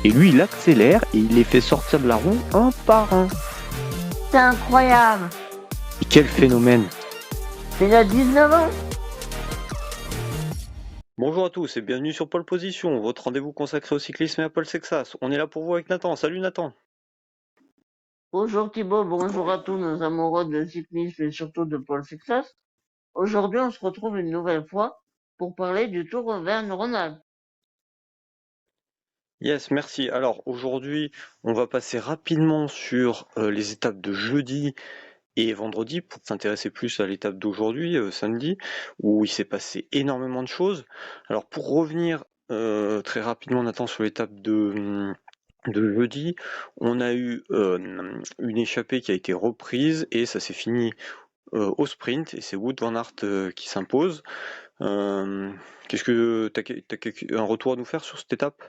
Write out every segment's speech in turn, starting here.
Et lui, il accélère et il les fait sortir de la roue un par un. C'est incroyable. Et quel phénomène! Il a 19 ans. Bonjour à tous et bienvenue sur Pole Position, votre rendez-vous consacré au cyclisme et à Paul Sexas. On est là pour vous avec Nathan. Salut Nathan! Bonjour Thibaut, bonjour à tous nos amoureux de cyclisme et surtout de Paul Sexas. Aujourd'hui, on se retrouve une nouvelle fois pour parler du Tour Auvergne-Rhône-Alpes. Yes, merci. Alors aujourd'hui, on va passer rapidement sur les étapes de jeudi et vendredi pour s'intéresser plus à l'étape d'aujourd'hui, samedi, où il s'est passé énormément de choses. Alors pour revenir très rapidement Nathan sur l'étape de jeudi, on a eu une échappée qui a été reprise et ça s'est fini au sprint et c'est Wout van Aert qui s'impose. Qu'est-ce que t'as un retour à nous faire sur cette étape?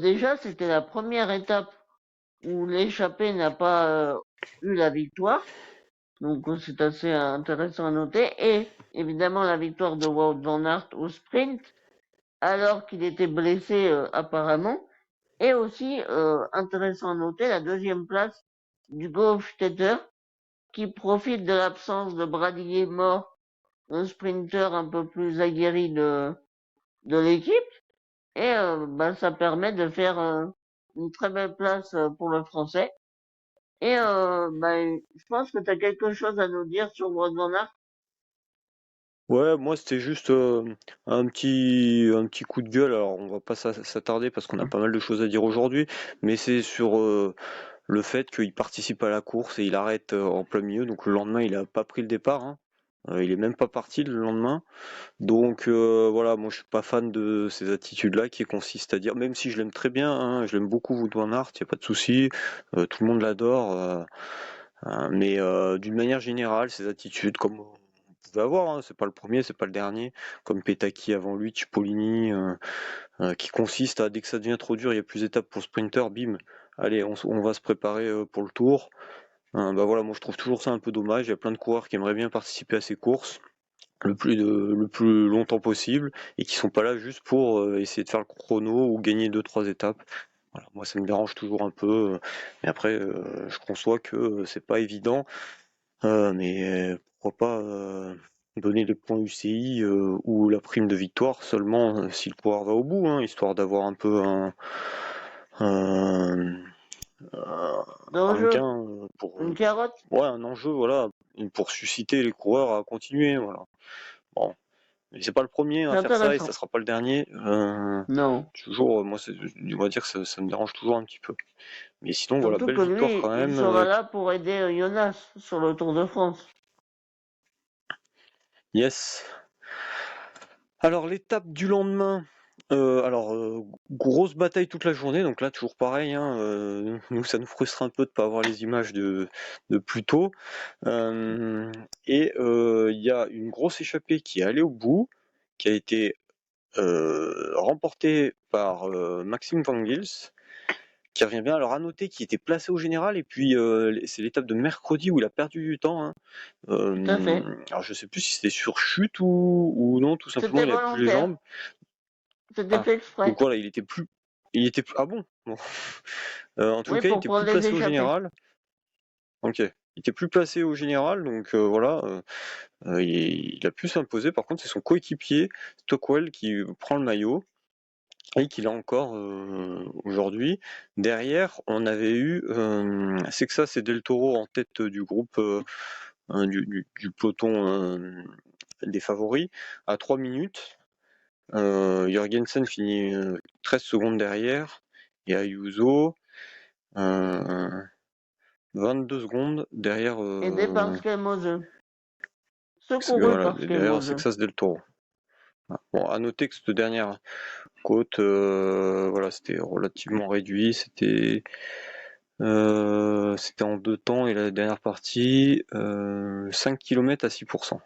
Déjà, c'était la première étape où l'échappée n'a pas eu la victoire. Donc c'est assez intéressant à noter. Et évidemment la victoire de Wout van Aert au sprint, alors qu'il était blessé apparemment. Et aussi intéressant à noter la deuxième place d'Hugo Hofstetter, qui profite de l'absence de Bradley Mort, un sprinter un peu plus aguerri de l'équipe. Et ça permet de faire une très belle place pour le Français. Et je pense que tu as quelque chose à nous dire sur Wout van Aert. Ouais, moi c'était juste un petit coup de gueule. Alors on va pas s'attarder parce qu'on a pas mal de choses à dire aujourd'hui, mais c'est sur le fait qu'il participe à la course et il arrête en plein milieu. Donc le lendemain, il a pas pris le départ, hein. Il est même pas parti le lendemain. Donc voilà, moi je suis pas fan de ces attitudes-là qui consistent à dire, même si je l'aime très bien, hein, je l'aime beaucoup Wout van Aert, y a pas de souci, tout le monde l'adore, mais d'une manière générale, ces attitudes comme on pouvait avoir, hein, c'est pas le premier, c'est pas le dernier, comme Petacchi avant lui, Cipollini, qui consiste à dès que ça devient trop dur, il y a plus d'étapes pour sprinter, bim, allez, on va se préparer pour le tour. Bah voilà, moi je trouve toujours ça un peu dommage. Il y a plein de coureurs qui aimeraient bien participer à ces courses le plus longtemps possible et qui sont pas là juste pour essayer de faire le chrono ou gagner deux trois étapes. Voilà, moi ça me dérange toujours un peu, mais après je conçois que c'est pas évident, mais pourquoi pas donner les points UCI ou la prime de victoire seulement si le coureur va au bout, hein, histoire d'avoir un peu un, un D'enjeu, gain pour une carotte. ouais un enjeu voilà pour susciter les coureurs à continuer voilà. Bon, mais c'est pas le premier C'est à faire ça et ça intéressant. sera pas le dernier. Non. Toujours, moi, on va dire que ça me dérange toujours un petit peu. Mais sinon, voilà, Surtout belle que victoire lui, quand il même. sera là pour aider Jonas sur le Tour de France. Yes. Alors, l'étape du lendemain. Grosse bataille toute la journée, donc là, toujours pareil, hein, nous, ça nous frustre un peu de pas avoir les images de plus tôt. Il y a une grosse échappée qui est allée au bout, qui a été remportée par Maxime Van Gils, qui revient bien. Alors à noter qu'il était placé au général et puis c'est l'étape de mercredi où il a perdu du temps, hein. Tout à fait. Alors je sais plus si c'était sur chute ou non, tout simplement C'était il avait plus les jambes. volontaire. C'était Ah, fait donc exprès. voilà, il était plus, ah bon? Bon. En tout Oui, cas, il pour était prendre plus les placé au échappées. général. Ok. Il était plus placé au général, donc voilà, il a pu s'imposer. Par contre, c'est son coéquipier Stockwell qui prend le maillot. Et qu'il a encore aujourd'hui. Derrière, on avait eu Sexas et Del Toro en tête du groupe du peloton des favoris à 3 minutes. Jorgensen finit 13 secondes derrière et Ayuso 22 secondes derrière, Aidé par Skelmose. Secouru voilà, par derrière Skelmose. Sexas Del Toro. Voilà. Bon, à noter que cette dernière côte, voilà, c'était relativement réduit. C'était en deux temps et la dernière partie, 5 km à 6%.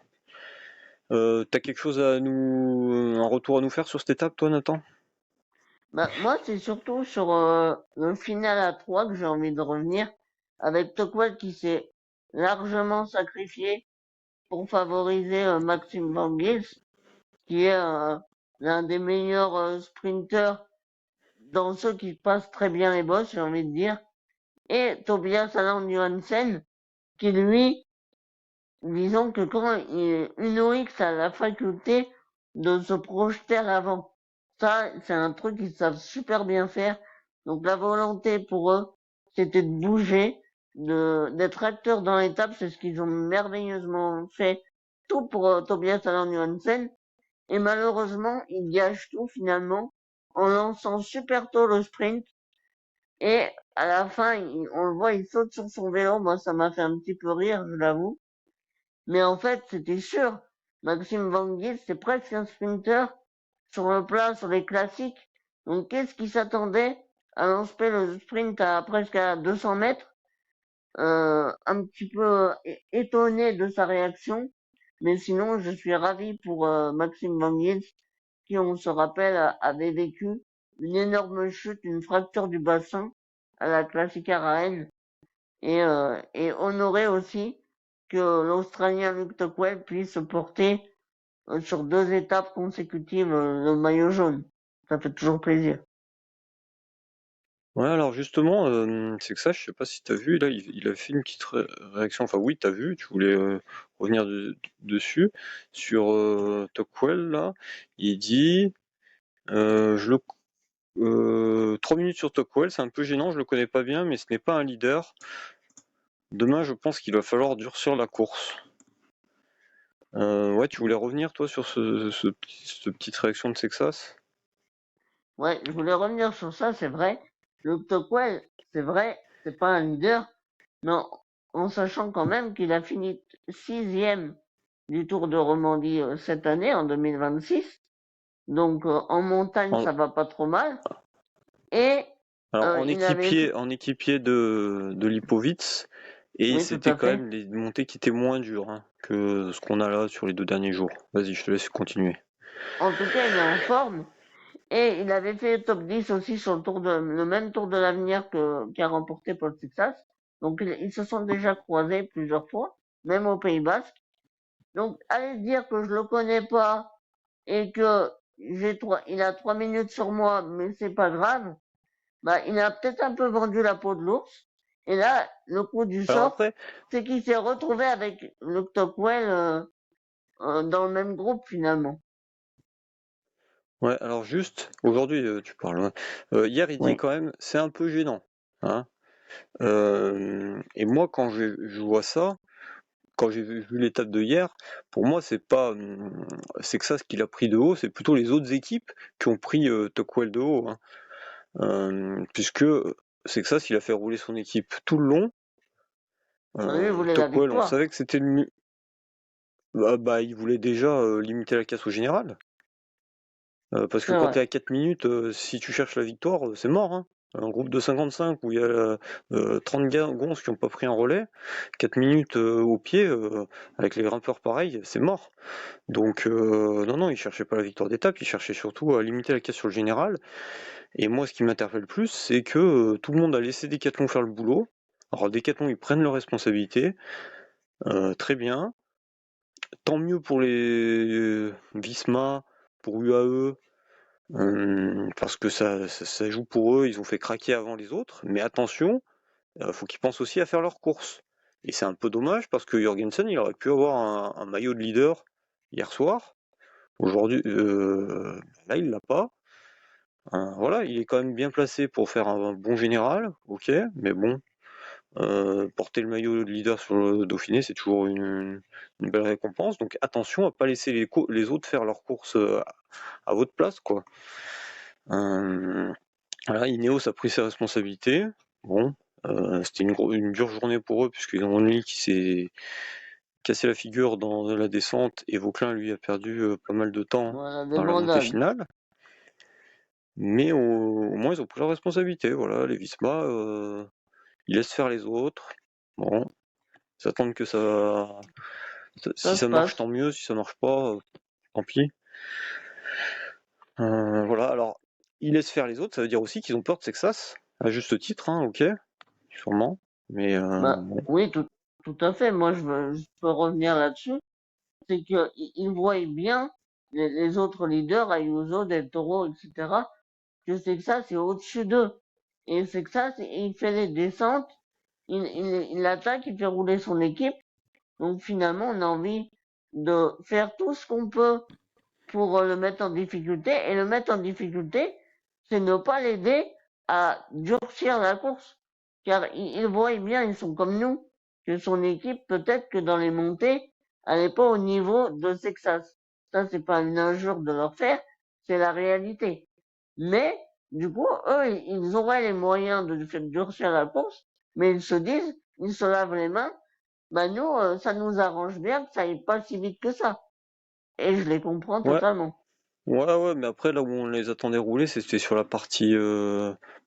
T'as quelque chose un retour à nous faire sur cette étape, toi, Nathan? Moi, c'est surtout sur le final à 3 que j'ai envie de revenir, avec Tocqueville qui s'est largement sacrifié pour favoriser Maxime Van Gils, qui est l'un des meilleurs sprinters dans ceux qui passent très bien les boss, j'ai envie de dire, et Tobias Allan Johansen, qui lui, disons que quand UnoX a la faculté de se projeter à l'avant, ça, c'est un truc qu'ils savent super bien faire. Donc la volonté pour eux, c'était de bouger, d'être acteurs dans l'étape, c'est ce qu'ils ont merveilleusement fait, tout pour Tobias Allan Johansen. Et malheureusement, ils gâchent tout finalement en lançant super tôt le sprint. Et à la fin, on le voit, il saute sur son vélo. Moi, ça m'a fait un petit peu rire, je l'avoue. Mais en fait, c'était sûr. Maxime Van Giel, c'est presque un sprinter sur le plat, sur les classiques. Donc, qu'est-ce qui s'attendait à lancer le sprint à presque à 200 mètres? Un petit peu étonné de sa réaction. Mais sinon, je suis ravi pour Maxime Van Giel, qui, on se rappelle, avait vécu une énorme chute, une fracture du bassin à la Classique à Rennes, et honoré aussi que l'Australien Luke Tocqueville puisse porter sur 2 étapes consécutives le maillot jaune. Ça fait toujours plaisir. Ouais, alors justement, c'est que ça, je sais pas si t'as vu, là, il a fait une petite réaction, enfin oui, t'as vu, tu voulais revenir dessus, sur Tocqueville, là, il dit, je le 3 minutes sur Tocqueville, c'est un peu gênant, je le connais pas bien, mais ce n'est pas un leader. Demain, je pense qu'il va falloir durcir la course. Ouais, tu voulais revenir, toi, sur cette petite réaction de Sexas? Ouais, je voulais revenir sur ça, c'est vrai. Luke Tocqueville, c'est vrai, c'est pas un leader, mais en sachant quand même qu'il a fini 6e du Tour de Romandie cette année, en 2026. Donc en montagne, En- ça va pas trop mal. Et alors, il avait fait... en équipier de Lipovitz, et Oui, tout c'était à quand fait. même des montées qui étaient moins dures hein, que ce qu'on a là sur les 2 derniers jours. Vas-y, je te laisse continuer. En tout cas, il est en forme. Et il avait fait top 10 aussi sur le même Tour de l'avenir qu'a remporté Paul Sixas. Donc ils se sont déjà croisés plusieurs fois, même au Pays Basque. Donc aller dire que je le connais pas et que il a 3 minutes sur moi, mais c'est pas grave. Bah, il a peut-être un peu vendu la peau de l'ours. Et là, le coup du Alors sort, après, c'est qu'il s'est retrouvé avec le Tocqueville dans le même groupe finalement. ouais, alors juste, aujourd'hui, tu parles. Ouais. Hier, il dit Oui. quand même, c'est un peu gênant. Hein. Et moi, quand je vois ça, quand j'ai vu l'étape de hier, pour moi, c'est pas c'est que ça ce qu'il a pris de haut, c'est plutôt les autres équipes qui ont pris Tocqueville de haut. Hein. Puisque c'est que ça, s'il a fait rouler son équipe tout le long, Lui, il voulait la Tocqueville, on victoire. savait que c'était il voulait déjà limiter la casse au général. Parce que C'est quand vrai. t'es à 4 minutes, si tu cherches la victoire, c'est mort. Hein. Un groupe de 55 où il y a 30 gonzes qui n'ont pas pris un relais, 4 minutes au pied, avec les grimpeurs pareils, c'est mort. Donc non, non, il cherchait pas la victoire d'étape, il cherchait surtout à limiter la casse sur le général. Et moi, ce qui m'interpelle le plus, c'est que tout le monde a laissé Decathlon faire le boulot. Alors Decathlon, ils prennent leurs responsabilités, très bien. Tant mieux pour les Visma, pour UAE, parce que ça joue pour eux, ils ont fait craquer avant les autres. Mais attention, faut qu'ils pensent aussi à faire leurs courses. Et c'est un peu dommage parce que Jorgensen, il aurait pu avoir un maillot de leader hier soir. Aujourd'hui, là, il l'a pas. Voilà, il est quand même bien placé pour faire un bon général, ok, mais bon, porter le maillot de leader sur le Dauphiné, c'est toujours une belle récompense. Donc attention à pas laisser les autres faire leurs courses à votre place, quoi. Voilà, Ineos a pris ses responsabilités. Bon, c'était une dure journée pour eux puisqu'ils ont lui qui s'est cassé la figure dans la descente et Vauclin lui a perdu pas mal de temps Voilà, dans la montée débandade. finale. Mais au moins ils ont pris leurs responsabilités. Voilà, les Visma, ils laissent faire les autres. Bon, ils attendent que Ça si se ça marche, passe. tant mieux. Si ça marche pas, tant pis. Voilà, alors ils laissent faire les autres, ça veut dire aussi qu'ils ont peur de Texas, à juste titre, hein, ok, sûrement. Mais Bah, bon. oui, tout à fait. Moi, je peux revenir là-dessus. C'est qu'ils voient bien les autres leaders, Ayuso, Del Toro, etc., que Sexas est au-dessus d'eux. Et Sexas, il fait les descentes, il attaque, il fait rouler son équipe. Donc finalement, on a envie de faire tout ce qu'on peut pour le mettre en difficulté. Et le mettre en difficulté, c'est ne pas l'aider à durcir la course. Car ils voient bien, ils sont comme nous, que son équipe, peut-être que dans les montées, elle n'est pas au niveau de Sexas. Ça, c'est pas une injure de leur faire, c'est la réalité. Mais, du coup, eux, ils auraient les moyens de faire durcir la course, mais ils se disent, ils se lavent les mains, bah nous, ça nous arrange bien que ça aille pas si vite que ça. Et je les comprends Ouais, totalement. ouais, mais après, là où on les attendait rouler, c'était sur la partie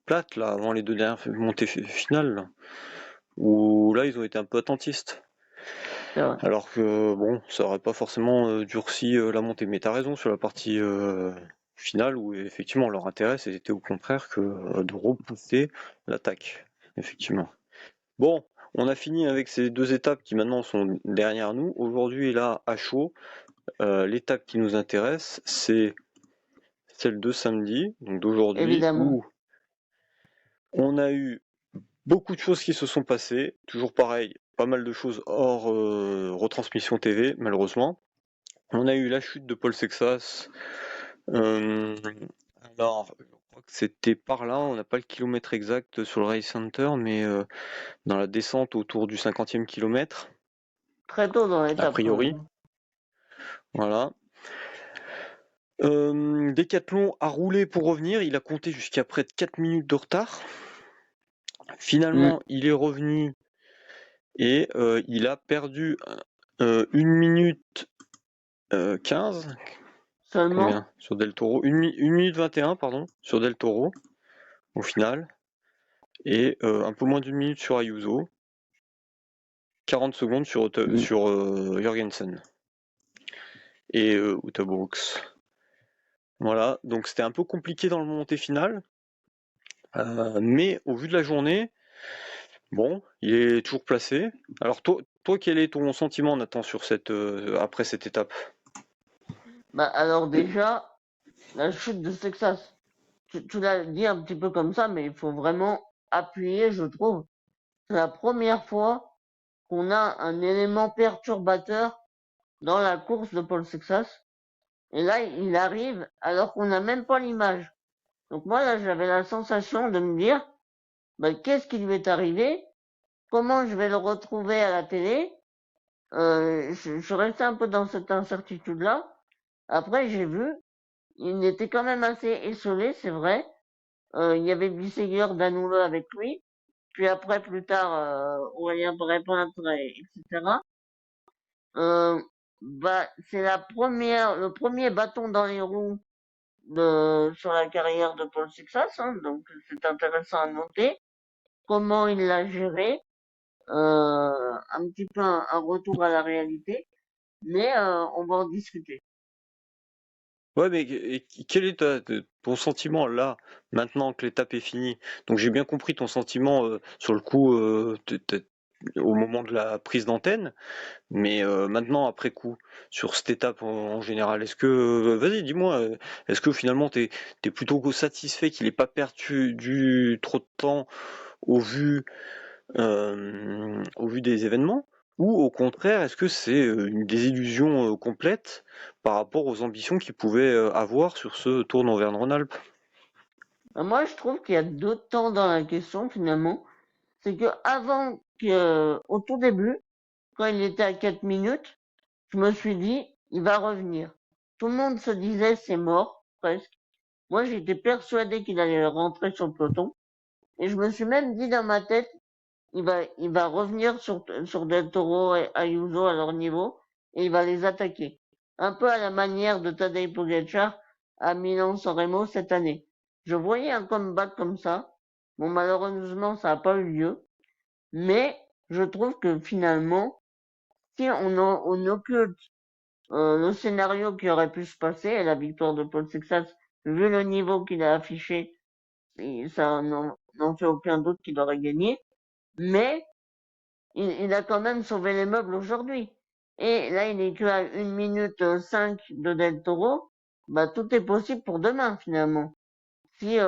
plate, là, avant les deux dernières montées finales, là, où là, ils ont été un peu attentistes. C'est vrai. Alors que, bon, ça aurait pas forcément durci la montée. Mais t'as raison sur la partie finale, où effectivement, leur intérêt, c'était au contraire que de repousser l'attaque, effectivement. Bon, on a fini avec ces deux étapes qui maintenant sont derrière nous. Aujourd'hui, là, à chaud, l'étape qui nous intéresse, c'est celle de samedi, donc d'aujourd'hui, Évidemment. où on a eu beaucoup de choses qui se sont passées. Toujours pareil, pas mal de choses hors retransmission TV, malheureusement. On a eu la chute de Paul Sexas. Euh, alors, je crois que c'était par là, on n'a pas le kilomètre exact sur le Race Center, mais dans la descente autour du 50e kilomètre, Très tôt dans a l'étape quand priori. même. Voilà. Decathlon a roulé pour revenir, il a compté jusqu'à près de 4 minutes de retard. Mm. Finalement, il est revenu et il a perdu 1 minute 15, Seulement, combien sur Del Toro 1 minute 21, pardon, sur Del Toro, au final, et un peu moins d'une minute sur Ayuso, 40 secondes sur, mm. Jorgensen et Uta Brooks. Voilà, donc c'était un peu compliqué dans le montée finale, mais au vu de la journée, bon, il est toujours placé. Alors toi, quel est ton sentiment, Nathan, sur après cette étape? Bah alors déjà, la chute de Texas. Tu l'as dit un petit peu comme ça, mais il faut vraiment appuyer, je trouve. C'est la première fois qu'on a un élément perturbateur dans la course de Paul Sexas. Et là, il arrive alors qu'on n'a même pas l'image. Donc moi, là, j'avais la sensation de me dire, bah, qu'est-ce qui lui est arrivé? Comment je vais le retrouver à la télé? Je restais un peu dans cette incertitude-là. Après, j'ai vu, il était quand même assez essolé, c'est vrai. Il y avait Bisseguer Danoulo avec lui. Puis après, plus tard, Aurélien Brépointre, etc. Bah, c'est le premier bâton dans les roues sur la carrière de Paul Sixas, hein, donc c'est intéressant à noter. Comment il l'a géré, un petit peu un retour à la réalité, mais on va en discuter. Ouais, mais quel est ton sentiment là, maintenant que l'étape est finie? Donc j'ai bien compris ton sentiment sur le coup au moment de la prise d'antenne, mais maintenant après coup, sur cette étape en général, est-ce que, vas-y, dis-moi, est-ce que finalement t'es plutôt satisfait qu'il ait pas perdu trop de temps au vu au vu des événements? Ou au contraire, est-ce que c'est une désillusion complète par rapport aux ambitions qu'il pouvait avoir sur ce Tour d'Auvergne-Rhône-Alpes? Moi, je trouve qu'il y a deux temps dans la question finalement. C'est que avant que, au tout début, quand il était à 4 minutes, je me suis dit, il va revenir. Tout le monde se disait, c'est mort, presque. Moi, j'étais persuadé qu'il allait rentrer sur le peloton. Et je me suis même dit dans ma tête, il va revenir sur Del Toro et Ayuso à leur niveau, et il va les attaquer. Un peu à la manière de Tadej Pogacar à Milan-San Remo cette année. Je voyais un comeback comme ça. Bon, malheureusement, ça n'a pas eu lieu. Mais je trouve que finalement, si on occulte le scénario qui aurait pu se passer, et la victoire de Paul Sexas, vu le niveau qu'il a affiché, et ça n'en fait aucun doute qu'il aurait gagné. Mais il a quand même sauvé les meubles aujourd'hui. Et là, il est que à 1 minute 5 de Del Toro. Bah, tout est possible pour demain, finalement. si,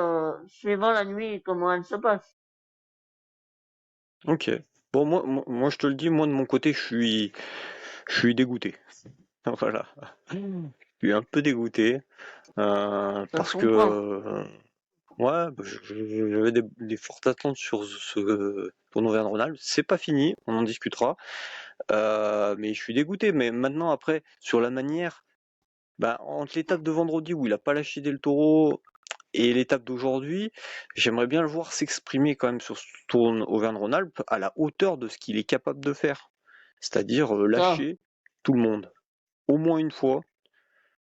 suivant la nuit, comment elle se passe. Ok. Bon, moi, je te le dis, moi de mon côté, je suis dégoûté. Voilà. Je suis un peu dégoûté Ça se parce que comprend. ouais, bah, j'avais des fortes attentes sur ce tournoi Auvergne-Rhône-Alpes. C'est pas fini, on en discutera. Mais je suis dégoûté. Mais maintenant, après, sur la manière, bah, entre l'étape de vendredi où il a pas lâché Del Toro et l'étape d'aujourd'hui, j'aimerais bien le voir s'exprimer quand même sur ce Tour Auvergne-Rhône-Alpes à la hauteur de ce qu'il est capable de faire. C'est-à-dire Ça. lâcher tout le monde. Au moins une fois.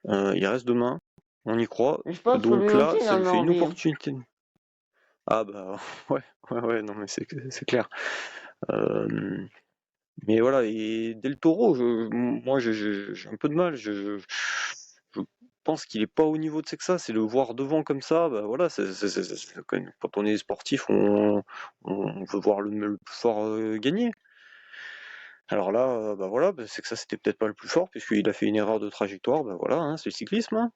Il reste demain. On y croit. Mais je pense que lui Donc aussi, là, il ça lui en a fait une envie, hein. opportunité. Ah bah ouais, ouais, non mais c'est clair. Euh, mais voilà, et Del Toro, moi j'ai un peu de mal. Je pense qu'il est pas au niveau de Sexa, c'est le voir devant comme ça, bah voilà, quand on est sportif, on veut voir le plus fort gagner. Alors là, bah voilà, bah c'est que ça c'était peut-être pas le plus fort puisqu'il a fait une erreur de trajectoire, bah voilà, hein, c'est le cyclisme, hein.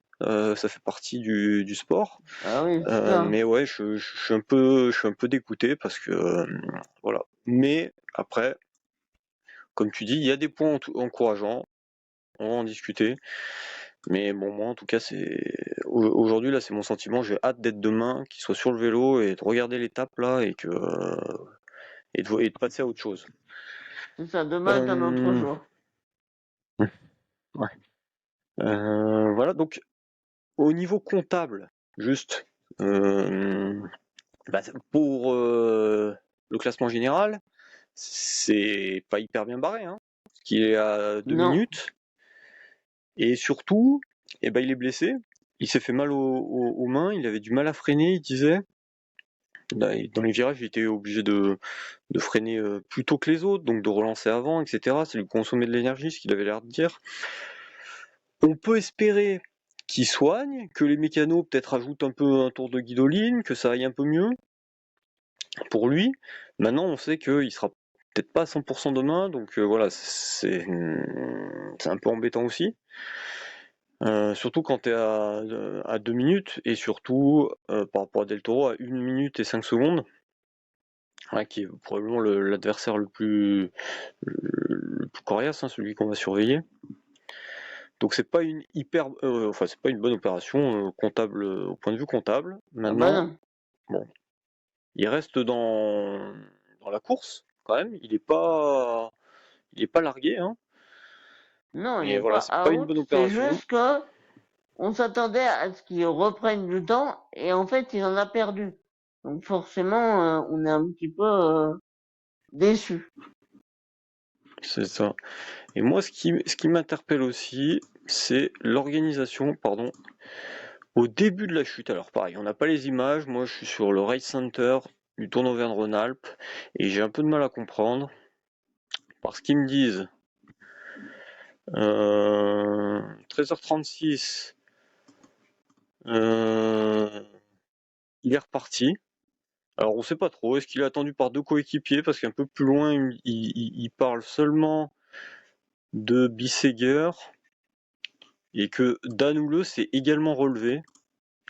Ça fait partie du sport. Ah oui, c'est ça. Mais ouais, je suis un peu dégoûté parce que voilà. Mais après, comme tu dis, il y a des points encourageants, on va en discuter. Mais bon, moi en tout cas, aujourd'hui là, c'est mon sentiment. J'ai hâte d'être demain, qu'il soit sur le vélo et de regarder l'étape là et de passer à autre chose. C'est ça. Demain est un autre Euh, jour. ouais. Voilà, donc au niveau comptable, juste bah, pour le classement général, c'est pas hyper bien barré, hein, parce qu'il est à 2 Non. minutes, et surtout, eh ben, il est blessé, il s'est fait mal aux mains, il avait du mal à freiner, il disait. Dans les virages, il était obligé de freiner plus tôt que les autres, donc de relancer avant, etc. Ça lui consommait de l'énergie, ce qu'il avait l'air de dire. On peut espérer qu'il soigne, que les mécanos peut-être ajoutent un peu un tour de guidoline, que ça aille un peu mieux pour lui. Maintenant, on sait qu'il sera peut-être pas à 100% demain, donc voilà, c'est un peu embêtant aussi. Surtout quand tu es à 2 minutes, et surtout par rapport à Del Toro à 1 minute et 5 secondes, ouais, qui est probablement l'adversaire le plus coriace, hein, celui qu'on va surveiller. Donc c'est pas une enfin c'est pas une bonne opération comptable au point de vue comptable. Ah bah Maintenant, non. bon, il reste dans la course quand même. Il est pas largué, hein. Non, il Mais n'est voilà, pas c'est pas une out. bonne C'est opération. juste que on s'attendait à ce qu'il reprenne du temps et en fait, il en a perdu. Donc forcément, on est un petit peu déçu. C'est ça. Et moi, ce qui m'interpelle aussi, c'est l'organisation, pardon, au début de la chute. Alors pareil, on n'a pas les images. Moi, je suis sur le Race Center du Tour d'Auvergne-Rhône-Alpes et j'ai un peu de mal à comprendre parce qu'ils me disent 13h36, euh, il est reparti. Alors on sait pas trop, est-ce qu'il est attendu par deux coéquipiers parce qu'un peu plus loin il parle seulement de Bissegger et que Danoulle s'est également relevé.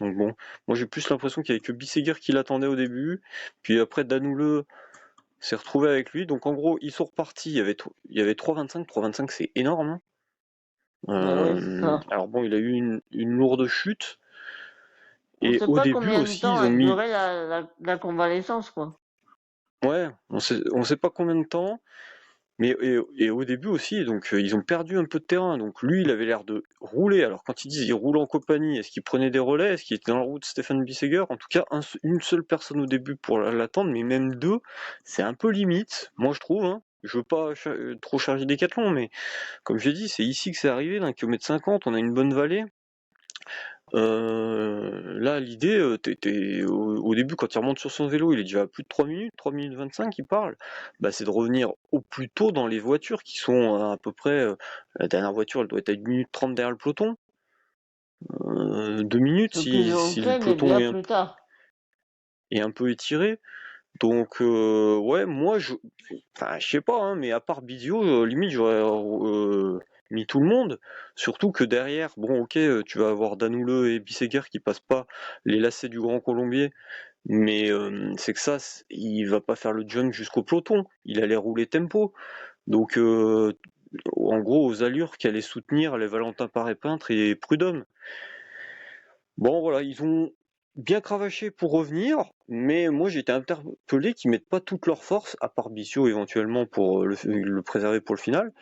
Donc bon, moi j'ai plus l'impression qu'il y avait que Bissegger qui l'attendait au début, puis après Danoulle s'est retrouvé avec lui. Donc en gros ils sont repartis, il y avait 3,25, 3,25 c'est énorme, hein. Bah oui, c'est ça. Alors bon, il a eu une lourde chute. On Et sait au pas début combien de aussi, temps ils ont a mis. duré la convalescence, quoi. Ouais, on sait pas combien de temps. Mais et au début aussi, donc ils ont perdu un peu de terrain. Donc lui, il avait l'air de rouler. Alors quand ils disent il roule en compagnie, est-ce qu'il prenait des relais? Est-ce qu'il était dans la route de Stéphane Bissegger? En tout cas, une seule personne au début pour l'attendre, mais même deux, c'est un peu limite, moi je trouve, hein. Je veux pas trop charger Décathlon, mais comme j'ai dit, c'est ici que c'est arrivé, d'un kilomètre 50, on a une bonne vallée. Là, l'idée, au début, quand il remonte sur son vélo, il est déjà à plus de 3 minutes, 3 minutes 25, il parle. Bah, c'est de revenir au plus tôt dans les voitures qui sont à peu près. La dernière voiture, elle doit être à 1 minute 30 derrière le peloton. 2 minutes Ce qu'ils ont si le fait, mais peloton bien plus tard. est un peu étiré. Donc, ouais, moi, enfin, je sais pas, hein, mais à part Bidio, limite, j'aurais mis tout le monde. Surtout que derrière, bon, ok, tu vas avoir Danouleux et Bisseguer qui passent pas les lacets du Grand Colombier, mais c'est que ça, il va pas faire le jump jusqu'au peloton. Il allait rouler tempo. Donc, en gros, aux allures qu'allaient soutenir les Valentin Paré-Peintre et Prudhomme. Bon, voilà, ils ont bien cravaché pour revenir, mais moi j'ai été interpellé qu'ils mettent pas toute leur force, à part Bissiot éventuellement pour le préserver pour le final,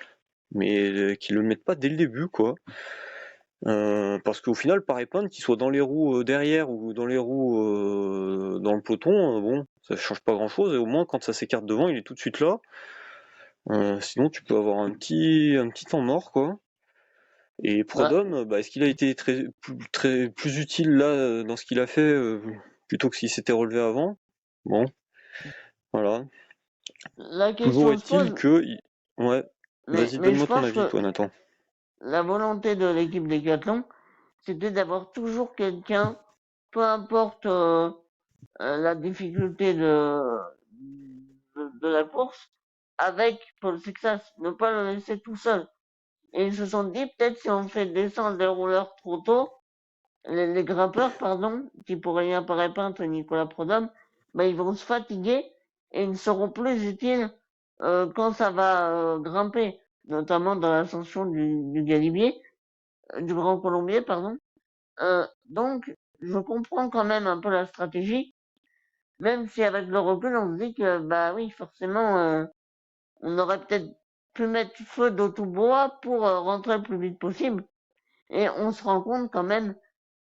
mais qu'ils le mettent pas dès le début, quoi. Parce qu'au final, Paré-Peintre, qu'il soit dans les roues derrière ou dans les roues dans le peloton, bon, ça change pas grand-chose, et au moins quand ça s'écarte devant, il est tout de suite là. Sinon, tu peux avoir un petit temps mort, quoi. Et Bah, Prudhomme, bah, est-ce qu'il a été plus utile là dans ce qu'il a fait plutôt que s'il s'était relevé avant? Bon, voilà. la Toujours question se est-il pose, que, ouais, vas-y, mais je donne-moi ton pense avis, que toi, Nathan. la volonté de l'équipe Decathlon, c'était d'avoir toujours quelqu'un, peu importe la difficulté de la course, avec Paul Sexas, ne pas le laisser tout seul. Et ils se sont dit, peut-être si on fait descendre les rouleurs trop tôt, les grimpeurs, pardon, qui pourraient rien paraître peintre Nicolas Prodhomme, bah, ils vont se fatiguer et ils ne seront plus utiles quand ça va grimper, notamment dans l'ascension du Galibier, du Grand Colombier, pardon. Donc, je comprends quand même un peu la stratégie, même si avec le recul, on se dit que, bah oui, forcément, on aurait peut-être pu mettre feu d'Autobois pour rentrer le plus vite possible. Et on se rend compte quand même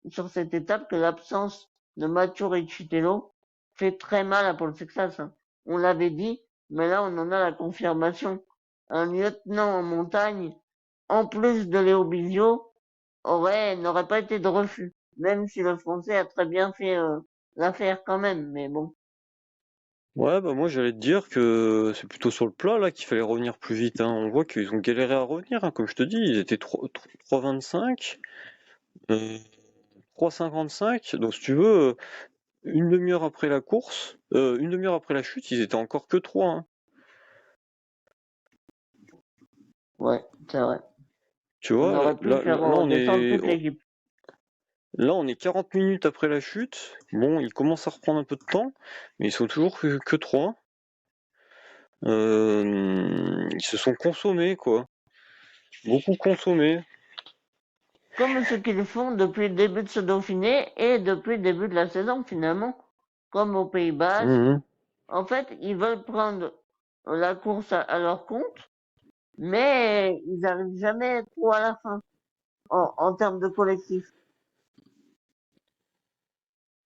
sur cette étape que l'absence de Mathieu Riccitello fait très mal à Paul Sexas. Hein. On l'avait dit, mais là on en a la confirmation. Un lieutenant en montagne, en plus de Léo Bizio, n'aurait pas été de refus, même si le Français a très bien fait l'affaire quand même. Mais bon, Ouais, bah moi j'allais te dire que c'est plutôt sur le plat là qu'il fallait revenir plus vite, hein. On voit qu'ils ont galéré à revenir, hein, comme je te dis, ils étaient 3,25, 3,55, donc si tu veux, une demi-heure après la course, une demi-heure après la chute, ils étaient encore que 3, hein. ouais, c'est vrai. Tu On vois, aurait pu faire descendre toute l'équipe. là, on est 40 minutes après la chute. Bon, ils commencent à reprendre un peu de temps, mais ils sont toujours que 3. Ils se sont consommés, quoi. Beaucoup consommés. Comme ce qu'ils font depuis le début de ce Dauphiné et depuis le début de la saison finalement, comme au Pays Basque. Mhm. En fait, ils veulent prendre la course à leur compte, mais ils n'arrivent jamais trop à la fin en termes de collectif.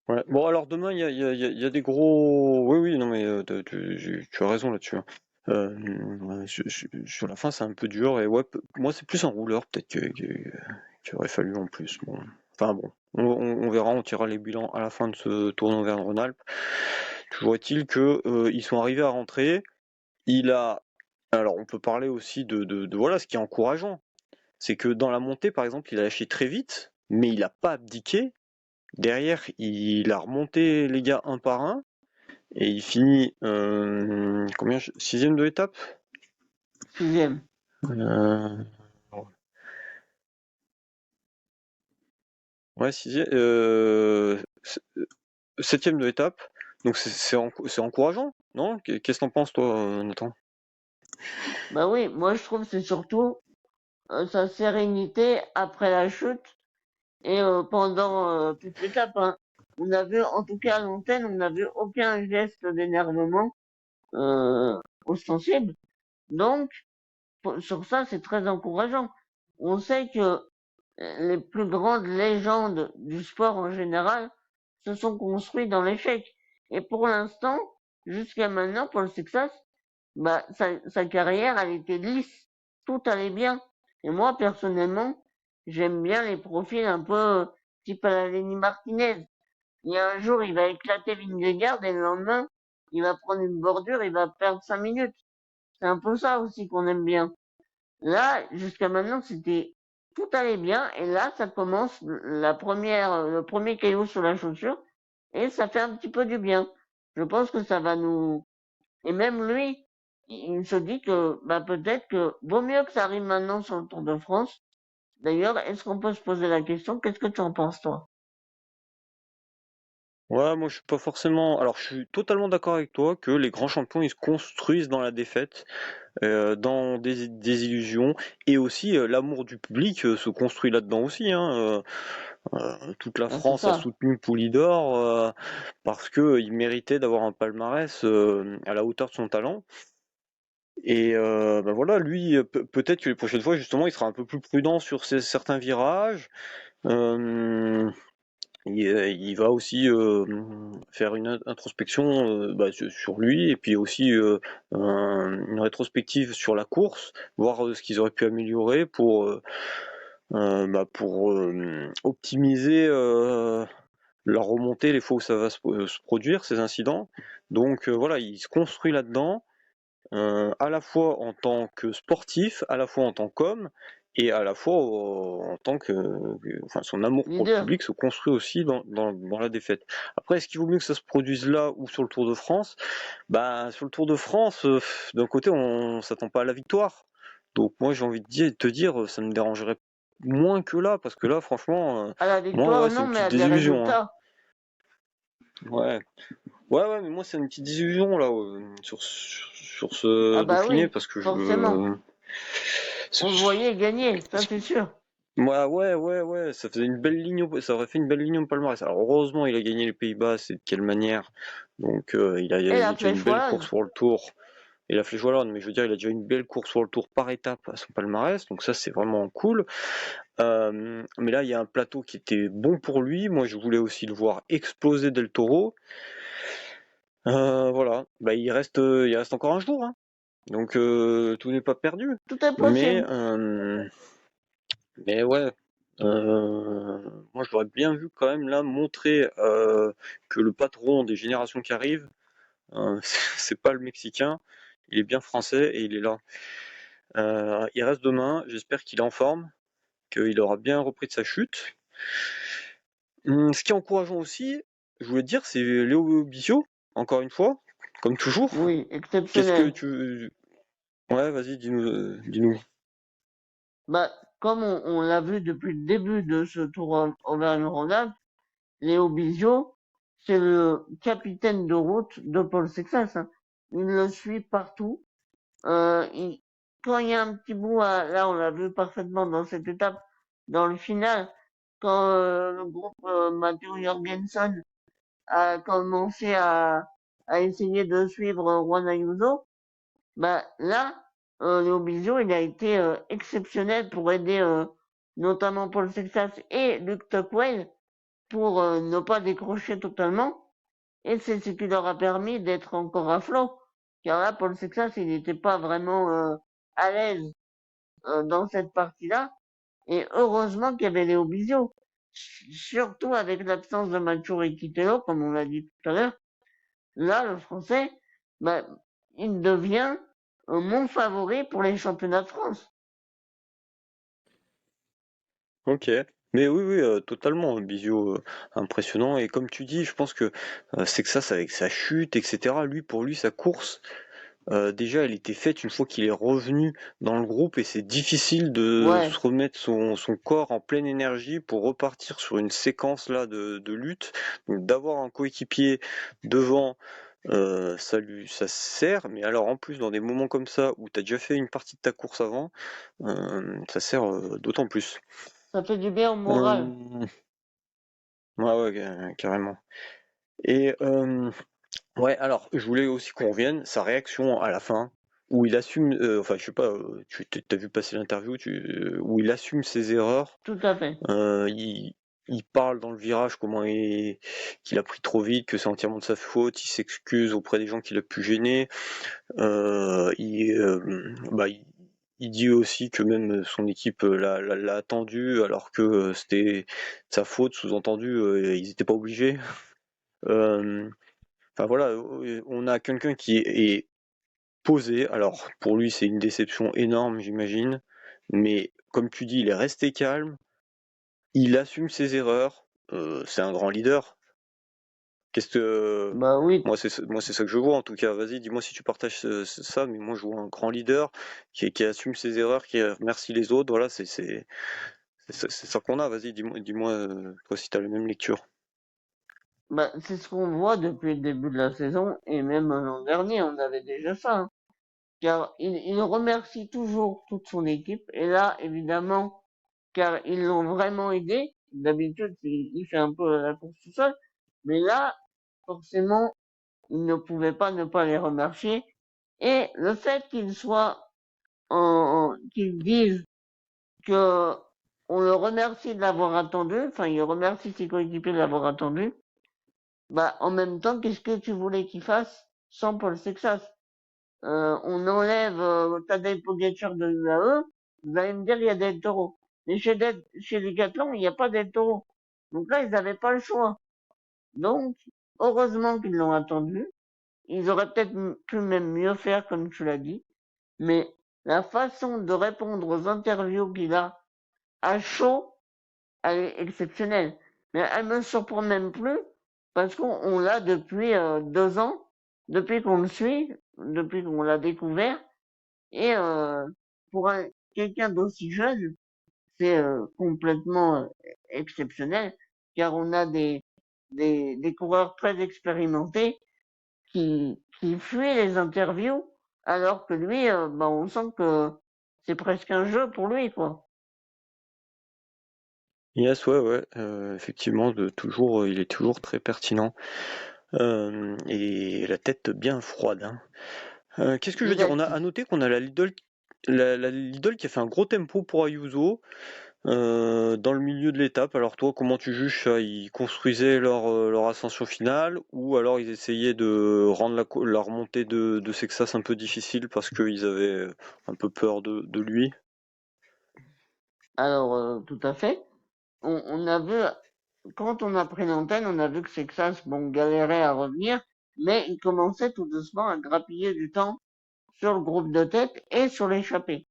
Ouais. Bon, alors demain, il y a des gros. Oui, oui, non, mais tu as raison là-dessus, hein. Sur la fin, c'est un peu dur. Et ouais, moi, c'est plus un rouleur, peut-être qu'il aurait fallu en plus. Bon. Enfin bon, on verra, on tirera les bilans à la fin de ce tournoi vers Rhône-Alpes. Toujours est-il que ils sont arrivés à rentrer. Il a. Alors, on peut parler aussi de voilà, ce qui est encourageant. C'est que dans la montée, par exemple, il a lâché très vite, mais il n'a pas abdiqué. Derrière, il a remonté les gars un par un et il finit combien? Sixième de l'étape? Sixième. Euh, ouais, sixième, septième de l'étape. Donc c'est encourageant, non? Qu'est-ce que t'en penses toi, Nathan? Bah oui, moi je trouve que c'est surtout sa sérénité après la chute et pendant toute l'étape. Hein. On a vu, en tout cas à l'antenne, on n'a vu aucun geste d'énervement ostensible. Donc, sur ça, c'est très encourageant. On sait que les plus grandes légendes du sport en général se sont construits dans l'échec. Et pour l'instant, jusqu'à maintenant, Paul Sexas, bah, sa carrière, elle était lisse. Tout allait bien. Et moi, personnellement, j'aime bien les profils un peu type à la Lenny Martinez. Il y a un jour, il va éclater Vingegaard et le lendemain, il va prendre une bordure, il va perdre 5 minutes. C'est un peu ça aussi qu'on aime bien. Là, jusqu'à maintenant, c'était tout allait bien, et là, ça commence le premier caillou sur la chaussure, et ça fait un petit peu du bien. Je pense que ça va nous, et même lui, il se dit que peut-être que vaut mieux que ça arrive maintenant sur le Tour de France. D'ailleurs, est-ce qu'on peut se poser la question, qu'est-ce que tu en penses toi? Ouais, moi je suis pas forcément. Alors je suis totalement d'accord avec toi que les grands champions ils se construisent dans la défaite, dans des illusions, et aussi l'amour du public se construit là-dedans aussi, hein. Toute la Ah, c'est France a ça. soutenu Poulidor parce que il méritait d'avoir un palmarès à la hauteur de son talent. Et voilà, lui, peut-être que les prochaines fois, justement, il sera un peu plus prudent sur certains virages. Euh, il va aussi faire une introspection sur lui, et puis aussi une rétrospective sur la course, voir ce qu'ils auraient pu améliorer pour optimiser la remontée les fois où ça va se produire, ces incidents. Donc voilà, il se construit là-dedans, à la fois en tant que sportif, à la fois en tant qu'homme, et à la fois en tant enfin, son amour pour le Leader. public se construit aussi dans la défaite. Après, est-ce qu'il vaut mieux que ça se produise là ou sur le Tour de France? Bah, sur le Tour de France, d'un côté, on s'attend pas à la victoire. Donc moi, j'ai envie de te dire, ça me dérangerait moins que là, parce que là, franchement, À la moi, victoire, ouais, c'est non, une mais petite à des désillusion, hein. résultats. Ouais. Ouais, mais moi, c'est une petite désillusion, là, sur ce Ah bah Dauphiné, oui, parce que forcément. On le voyait gagner, ça c'est sûr. ouais, ça faisait une belle ligne, ça aurait fait une belle ligne au palmarès. Alors, heureusement, il a gagné les Pays-Bas, c'est de quelle manière. Donc, Et il la a déjà une flèche belle course wallonne, pour le Tour. Et la Flèche Wallonne, mais je veux dire, il a déjà une belle course sur le Tour par étape à son palmarès, donc ça, c'est vraiment cool. Mais là, il y a un plateau qui était bon pour lui. Moi, je voulais aussi le voir exploser Del Toro. Voilà, bah, il reste encore un jour, hein. Donc tout n'est pas perdu. tout est Mais, possible. euh, mais ouais, moi je l'aurais bien vu quand même là montrer que le patron des générations qui arrivent, c'est pas le Mexicain, il est bien français et il est là. Il reste demain, j'espère qu'il est en forme, qu'il aura bien repris de sa chute. Ce qui est encourageant aussi, je voulais te dire, c'est Léo Bissiot, encore une fois, comme toujours. Oui, Qu'est-ce que exceptionnel. tu... Ouais, vas-y, dis-nous. Bah, comme on l'a vu depuis le début de ce Tour Auvergne-Rhône-Alpes, Léo Biziot, c'est le capitaine de route de Paul Sexas, hein. Il le suit partout. Quand il y a un petit bout, là on l'a vu parfaitement dans cette étape, dans le final, quand le groupe Matteo Jorgensen a commencé à essayer de suivre Juan Ayuso, là, Léo Biziot, il a été exceptionnel pour aider notamment Paul Sexas et Luc Tuckwell pour ne pas décrocher totalement. Et c'est ce qui leur a permis d'être encore à flot. Car là, Paul Sexas, il n'était pas vraiment à l'aise dans cette partie-là. Et heureusement qu'il y avait Léo Bizio. Surtout avec l'absence de Mathieu Kittelot, comme on l'a dit tout à l'heure. Là, le français, bah, il devient mon favori pour les championnats de France. Ok. Mais oui, oui, totalement, Bisio, impressionnant. Et comme tu dis, je pense que c'est que ça, c'est avec sa chute, etc. Lui, pour lui, sa course, déjà, elle était faite une fois qu'il est revenu dans le groupe, et c'est difficile de Ouais, se remettre son corps en pleine énergie pour repartir sur une séquence là de lutte. Donc d'avoir un coéquipier devant, ça sert, mais alors en plus dans des moments comme ça où tu as déjà fait une partie de ta course avant, ça sert d'autant plus. ça fait du bien au moral. Euh, Ouais, ouais, carrément. Et ouais, alors, je voulais aussi qu'on revienne, sa réaction à la fin, où il assume, enfin, je sais pas, tu t'as vu passer l'interview, où il assume ses erreurs, Tout à fait. il, il parle dans le virage qu'il a pris trop vite, que c'est entièrement de sa faute, il s'excuse auprès des gens qu'il a pu gêner, il dit aussi que même son équipe l'a attendu alors que c'était sa faute, sous-entendu, ils étaient pas obligés. Euh, Enfin voilà, on a quelqu'un qui est posé. Alors pour lui, c'est une déception énorme, j'imagine. Mais comme tu dis, il est resté calme. Il assume ses erreurs. C'est un grand leader. Qu'est-ce que Bah oui, moi c'est ça que je vois en tout cas. Vas-y, dis-moi si tu partages ça, mais moi je vois un grand leader qui assume ses erreurs, qui remercie les autres. Voilà, c'est ça qu'on a. Vas-y, dis-moi toi si t'as la même lecture. bah, c'est ce qu'on voit depuis le début de la saison et même l'an dernier, on avait déjà ça, hein. Car il remercie toujours toute son équipe et là, évidemment, car ils l'ont vraiment aidé. D'habitude, il fait un peu la course tout seul, mais là, forcément, il ne pouvait pas ne pas les remercier. Et le fait qu'il soit qu'il dise que on le remercie de l'avoir attendu, enfin, il remercie ses coéquipiers de l'avoir attendu, bah, en même temps, qu'est-ce que tu voulais qu'il fasse sans Paul Sexas? On enlève Tadej Pogacar de l'UAE, vous allez me dire il y a des taureaux. Mais chez Decathlon, il n'y a pas des taureaux. Donc là, ils n'avaient pas le choix. Donc, heureusement qu'ils l'ont attendu. Ils auraient peut-être pu même mieux faire, comme tu l'as dit. Mais la façon de répondre aux interviews qu'il a à chaud, elle est exceptionnelle. Mais elle me surprend même plus parce qu'on l'a depuis 2 ans, depuis qu'on le suit, depuis qu'on l'a découvert. Et pour quelqu'un d'aussi jeune, c'est complètement exceptionnel, car on a des coureurs très expérimentés qui fuient les interviews, alors que lui, bah, on sent que c'est presque un jeu pour lui, quoi. Yes, ouais, ouais, effectivement, il est toujours très pertinent et la tête bien froide, hein. Qu'est-ce que je veux Il dire? a, On a à noter qu'on a la Lidl qui a fait un gros tempo pour Ayuso dans le milieu de l'étape. Alors toi, comment tu juges ça? Ils construisaient leur ascension finale ou alors ils essayaient de rendre la remontée de Sexas un peu difficile parce qu'ils avaient un peu peur de lui? alors, tout à fait. On a vu, quand on a pris l'antenne, on a vu que Sexas, bon, galérait à revenir, mais il commençait tout doucement à grappiller du temps sur le groupe de tête et sur l'échappée.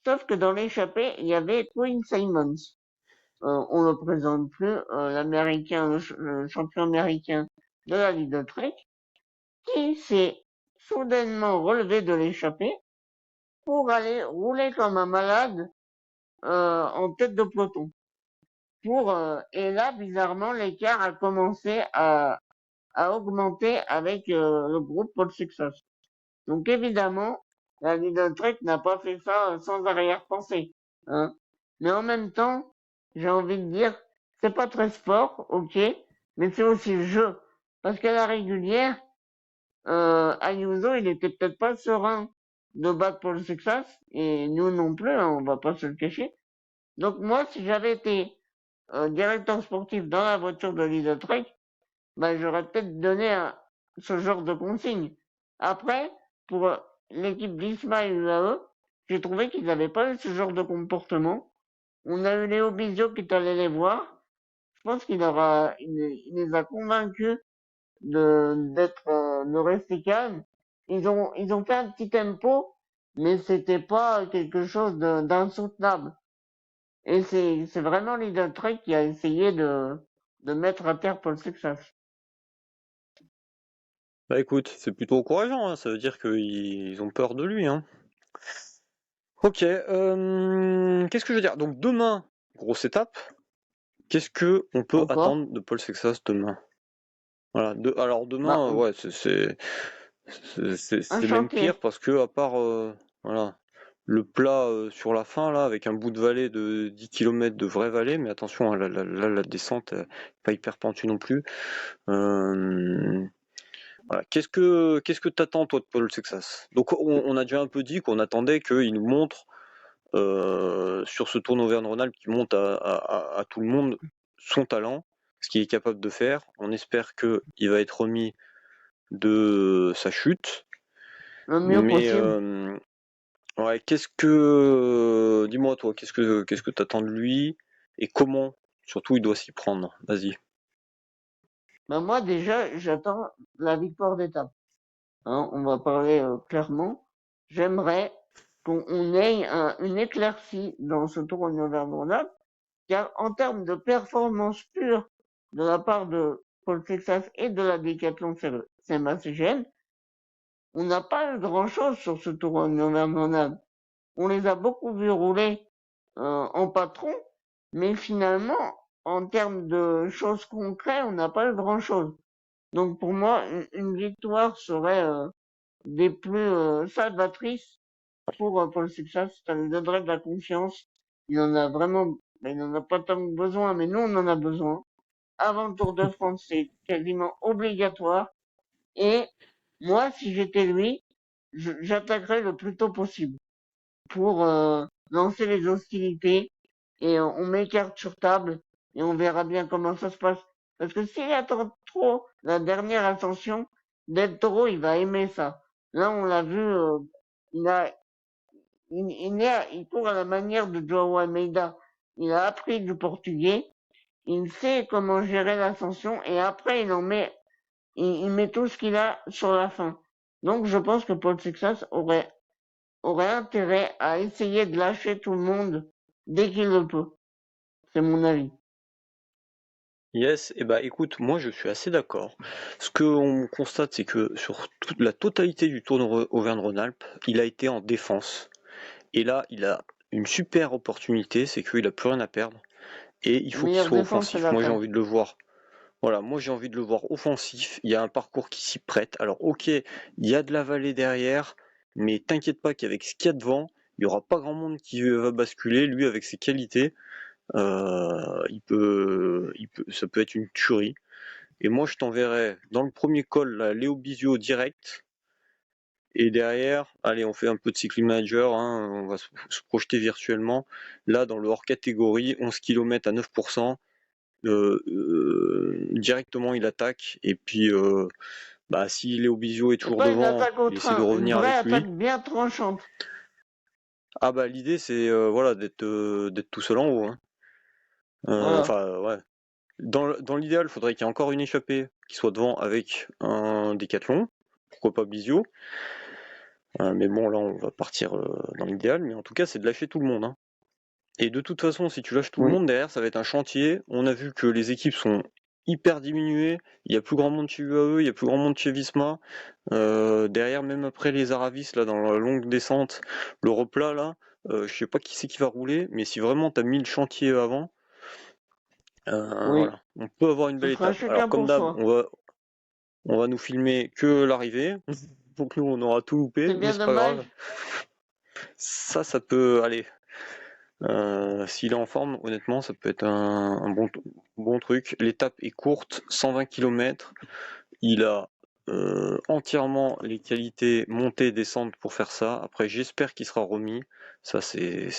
Sauf que dans l'échappée, il y avait Quinn Simons. On le présente plus, l'américain, le champion américain de la Ligue de Trek, qui s'est soudainement relevé de l'échappée pour aller rouler comme un malade en tête de peloton. Et là, bizarrement, l'écart a commencé à augmenter avec le groupe Paul Sexas. Donc évidemment, la Lidl Trek n'a pas fait ça sans arrière-pensée, hein. Mais en même temps, j'ai envie de dire, c'est pas très sport, ok, mais c'est aussi le jeu. Parce qu'à la régulière, Ayuso, il était peut-être pas serein de battre Paul Sexas, et nous non plus, hein, on va pas se le cacher. Donc moi, si j'avais été directeur sportif dans la voiture de Lidl Trek, ben, j'aurais peut-être donné ce genre de consigne. Après, pour l'équipe d'Isma et UAE, j'ai trouvé qu'ils n'avaient pas eu ce genre de comportement. On a eu Léo Bizot qui est allé les voir. Je pense il les a convaincus de rester calme. Ils ont fait un petit tempo, mais c'était pas quelque chose d'insoutenable. Et c'est vraiment Lidl Trek qui a essayé de mettre à terre Paul Sexas. Bah écoute, c'est plutôt encourageant, hein, ça veut dire qu'ils ont peur de lui, hein. Ok, qu'est-ce que je veux dire? Donc demain, grosse étape, qu'est-ce que on peut Encore. attendre de Paul Sexas demain? Voilà, alors Bah, demain, ouais, un c'est même pire chantier. parce que à part voilà, le plat sur la fin là avec un bout de vallée de 10 km de vraie vallée, mais attention, hein, la descente pas hyper pentue non plus. Euh, voilà. Qu'est-ce que t'attends toi de Paul Sexas? Donc on a déjà un peu dit qu'on attendait qu'il nous montre sur ce Tour Auvergne-Rhône-Alpes qui montre à tout le monde son talent, ce qu'il est capable de faire. On espère qu'il va être remis de sa chute. Le mieux Mais possible. ouais, dis-moi toi, qu'est-ce que t'attends de lui et comment surtout il doit s'y prendre. Vas-y. Bah, moi, déjà, j'attends la victoire d'étape. Hein, on va parler clairement. J'aimerais qu'on ait une éclaircie dans ce tour en Auvergne-Rhône-Alpes, car en termes de performance pure de la part Paul Texas et de la Décathlon CMA-CGM, on n'a pas eu grand-chose sur ce tour en Auvergne-Rhône-Alpes. On les a beaucoup vus rouler en patron, mais finalement, en termes de choses concrètes, on n'a pas eu grand-chose. Donc pour moi, une victoire serait des plus salvatrices pour Paul Texas. Ça lui donnerait de la confiance. Il en a vraiment, il n'en a pas tant besoin, mais nous on en a besoin. Avant le Tour de France, c'est quasiment obligatoire. Et moi, si j'étais lui, j'attaquerais le plus tôt possible pour lancer les hostilités et on met carte sur table et on verra bien comment ça se passe. Parce que s'il attend trop la dernière ascension, Del Toro, il va aimer ça. Là, on l'a vu, il a, il court à la manière de Joao Almeida. Il a appris du portugais, il sait comment gérer l'ascension et après il met tout ce qu'il a sur la fin. Donc je pense que Paul Texas aurait intérêt à essayer de lâcher tout le monde dès qu'il le peut. C'est mon avis. Yes, et bah écoute, moi je suis assez d'accord. Ce qu'on constate, c'est que sur toute la totalité du Tour d'Auvergne-Rhône-Alpes, il a été en défense. Et là, il a une super opportunité, c'est qu'il a plus rien à perdre. Et il faut qu'il Meilleure soit défense, c'est offensif. Moi j'ai l'attaque. envie de le voir. Voilà, moi j'ai envie de le voir offensif. Il y a un parcours qui s'y prête. Alors ok, il y a de la vallée derrière, mais t'inquiète pas qu'avec ce qu'il y a devant, il y aura pas grand monde qui va basculer. Lui avec ses qualités, ça peut être une tuerie. Et moi je t'enverrai dans le premier col là, Léo Bisio direct. Et derrière, allez, on fait un peu de cycling manager, hein, on va se projeter virtuellement. Là, dans le hors catégorie, 11 km à 9%. Directement il attaque et puis bah, si Léo Bisio est Et toujours pas une devant, attaque au il essaie de train, une revenir vraie avec lui. attaque bien tranchante. Ah bah l'idée c'est voilà d'être tout seul en haut, hein. Voilà. Ouais. Dans l'idéal, il faudrait qu'il y ait encore une échappée qui soit devant avec un décathlon, pourquoi pas Bisio. Mais bon là on va partir dans l'idéal, mais en tout cas c'est de lâcher tout le monde, hein. Et de toute façon, si tu lâches tout le Oui. monde, derrière, ça va être un chantier. On a vu que les équipes sont hyper diminuées. Il y a plus grand monde chez UAE, il y a plus grand monde chez Visma. Derrière, même après les Aravis, là, dans la longue descente, le replat, là, je sais pas qui c'est qui va rouler, mais si vraiment t'as mis le chantier avant, Oui. voilà, on peut avoir une Ce belle sera étape. Alors, chacun comme pour d'hab, soi. on va nous filmer que l'arrivée. Donc nous, on aura tout loupé, C'est mais bien c'est pas grave. dommage. Ça peut aller. S'il est en forme, honnêtement, ça peut être un bon truc. L'étape est courte, 120 km. Il a entièrement les qualités montée descente pour faire ça. Après, j'espère qu'il sera remis. Ça, c'est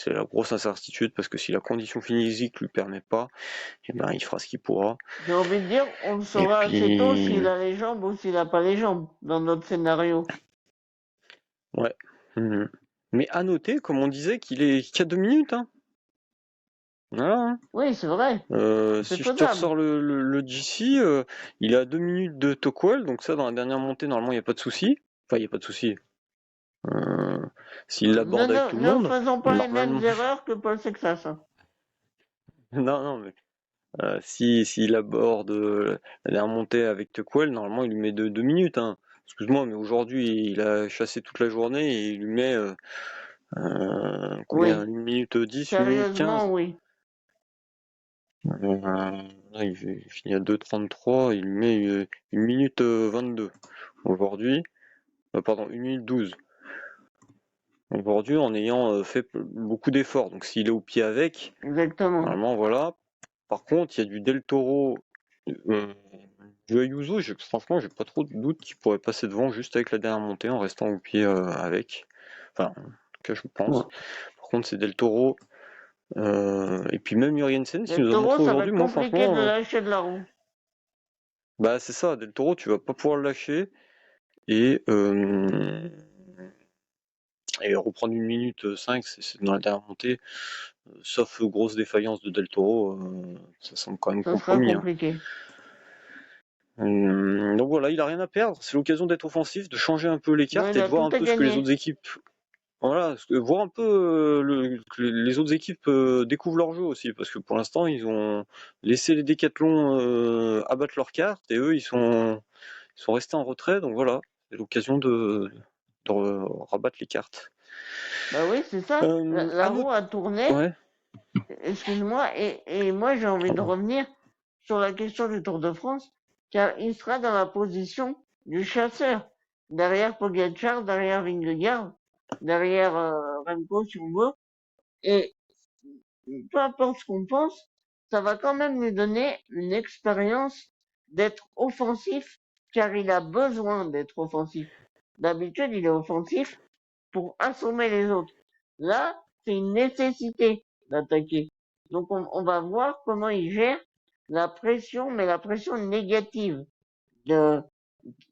la grosse incertitude parce que si la condition physique lui permet pas, eh ben, il fera ce qu'il pourra. J'ai envie de dire, on le Et saura assez tôt puis, s'il a les jambes ou s'il a pas les jambes dans notre scénario. ouais. Mhm. Mais à noter, comme on disait, qu'il est qu'à 2 minutes, hein. Voilà, hein. Oui, c'est vrai. C'est Si je te faisable. ressors le GC, il est à 2 minutes de Tocqueville, donc ça dans la dernière montée normalement il n'y a pas de souci. Enfin il n'y a pas de souci. Euh, S'il l'aborde avec tout le Ne monde, faisons pas les mêmes normalement. erreurs que Paul Sexas. Hein. Non, non, mais si s'il aborde la dernière montée avec Tocqueville, normalement il lui met 2 minutes, hein. Excuse-moi, mais aujourd'hui il a chassé toute la journée et il lui met combien? Oui. 1 minute 10, 1 minute 15. Sérieusement, oui. Là, il finit à 2,33, il met 1 minute 22 aujourd'hui. Pardon, 1 minute 12. Aujourd'hui, en ayant fait beaucoup d'efforts. Donc s'il est au pied avec, Exactement. normalement voilà. Par contre, il y a du Del Toro, du Ayuso, franchement, j'ai pas trop de doute qu'il pourrait passer devant juste avec la dernière montée en restant au pied avec. Enfin, en tout cas, je Ouais. pense. Par contre, c'est Del Toro. Et puis même Jurgensen, ce Les qu'il nous a taureaux, montré ça va aujourd'hui, être moi compliqué de franchement, lâcher de la roue. bah c'est ça, Del Toro, tu vas pas pouvoir le lâcher. Et, reprendre 1 minute 5, c'est dans la dernière montée, sauf grosse défaillance de Del Toro, ça semble quand même Ça sera compromis, hein. compliqué. Donc voilà, il a rien à perdre, c'est l'occasion d'être offensif, de changer un peu les Non, cartes il et de a voir tout un à peu ce que les gagner. autres équipes, Voilà, voir un peu que les autres équipes découvrent leur jeu aussi, parce que pour l'instant ils ont laissé les décathlons abattre leurs cartes et eux ils sont restés en retrait, donc voilà, c'est l'occasion de rabattre les cartes. Bah oui, c'est ça. La À roue noter, a tourné, ouais, excuse-moi, et moi j'ai envie de pardon. revenir sur la question du Tour de France, car il sera dans la position du chasseur, derrière Pogacar, derrière Vingegaard, derrière Remco si on veut, et peu importe ce qu'on pense, ça va quand même lui donner une expérience d'être offensif, car il a besoin d'être offensif. D'habitude, il est offensif pour assommer les autres. Là, c'est une nécessité d'attaquer. Donc, on va voir comment il gère la pression, mais la pression négative de,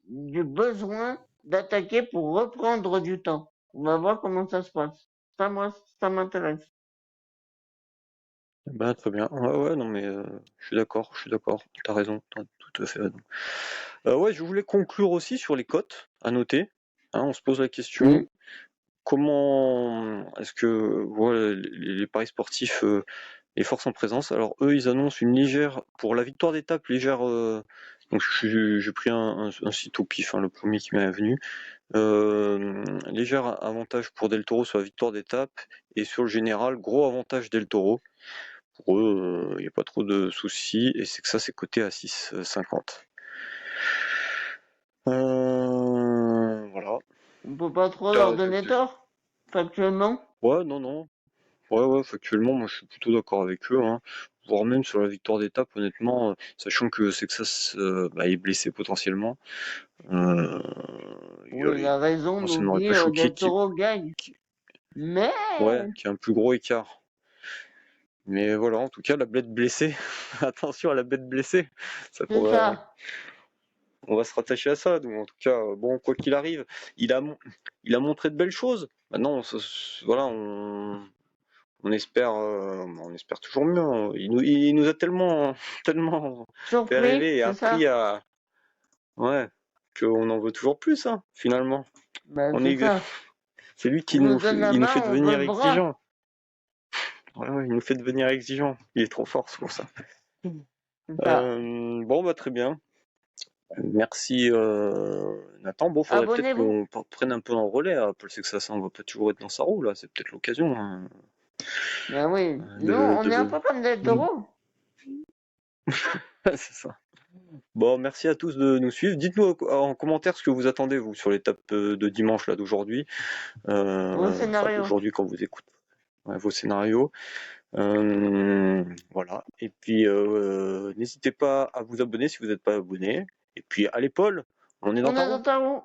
du besoin d'attaquer pour reprendre du temps. On va voir comment ça se passe. Ça, moi, ça m'intéresse. Ben, très bien. Ouais, ouais, non mais je suis d'accord, t'as raison, t'as tout à fait raison. Ouais, je voulais conclure aussi sur les cotes, à noter. Hein, on se pose la question, Mm. comment est-ce que voilà, les paris sportifs, les forces en présence, alors eux ils annoncent une légère, pour la victoire d'étape légère, donc j'ai pris un site au pif, hein, le premier qui m'est venu, léger avantage pour Del Toro sur la victoire d'étape, et sur le général, gros avantage Del Toro. Pour eux, il n'y a pas trop de soucis, et c'est que ça, c'est coté à 6,50. Voilà. On peut pas trop leur donner T'as- tort, factuellement. Ouais, non, non. Ouais, ouais, factuellement, moi, je suis plutôt d'accord avec eux, hein. Voire même sur la victoire d'étape, honnêtement, sachant que Sexas bah, est blessé potentiellement. Euh, Oui, la raison moi, ça nous ne m'aurait dit pas choqué Del Toro gagne. Mais, ouais, qu'il y ait un plus gros écart. Mais voilà, en tout cas, la bête blessée, attention à la bête blessée, ça c'est pourrait, ça. on va se rattacher à ça. Donc, en tout cas, bon, quoi qu'il arrive, il a, il a montré de belles choses. Maintenant, voilà, on espère toujours mieux, hein. Il nous a tellement, tellement fait Surpris, rêver et c'est appris ça. à, ouais, qu'on en veut toujours plus, hein, finalement. Ben, On c'est est, ça. c'est lui Il nous donne la il nous main, fait on veut devenir le bras. exigeant. Ouais, ouais, il nous fait devenir exigeant. Il est trop fort, c'est pour ça. C'est ça. Bon, bah, très bien. Merci Nathan. Bon, faudrait peut-être Abonnez-vous. qu'on prenne un peu en relais à Paul Sexassin. On va pas toujours être dans sa roue là. C'est peut-être l'occasion, hein, Ben oui. Nous, de, on est un peu comme Del de- Toro. c'est ça. Bon, merci à tous de nous suivre. Dites-nous en commentaire ce que vous attendez vous sur l'étape de dimanche là d'aujourd'hui. Vos Enfin scénarios. d'aujourd'hui quand vous écoutez vos scénarios. Voilà. Et puis n'hésitez pas à vous abonner si vous n'êtes pas abonné. Et puis allez Paul, on est dans On ta est dans roue. ta roue.